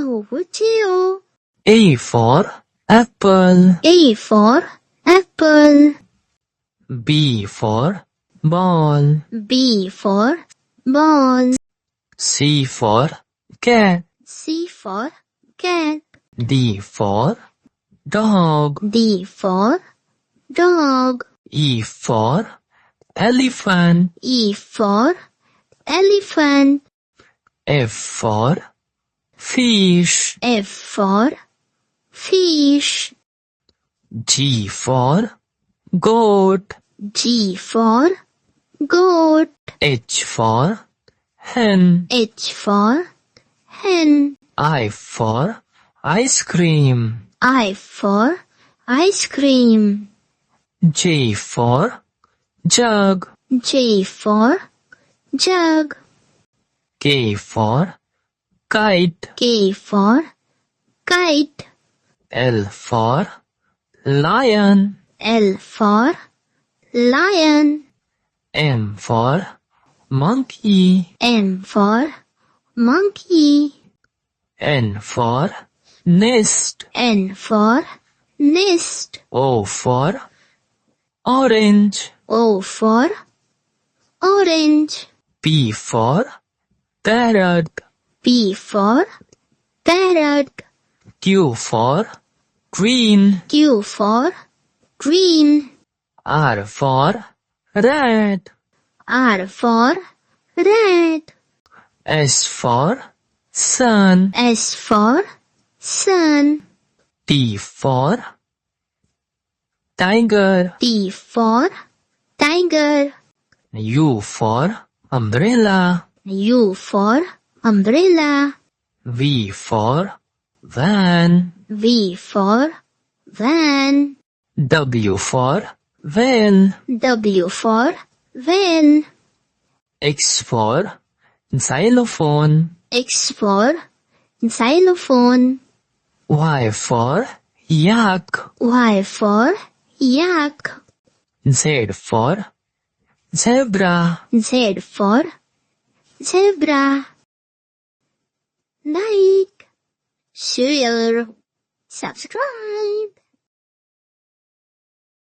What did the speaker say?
KauChiu. A for apple. A for apple. B for ball. B for ball. C for cat. C for cat. D for dog. D for dog. E for elephant. E for elephant. F for fish. F for fish. G for goat. G for goat. H for hen. H for hen. I for ice cream. I for ice cream. J for jug. J for jug. K for kite. K for kite. L for lion. L for lion. M for monkey. M for monkey. N for nest. N for nest. O for orange. O for orange. P for parrot. P for parrot. Q for green. Q for green. R for rat. R for rat. S for sun. S for sun. T for tiger. T for tiger. U for umbrella. U for umbrella. V for van. V for van. W for van. W for van. X for xylophone. X for xylophone. Y for yak. Y for yak. Z for zebra. Z for zebra. Like, share, subscribe.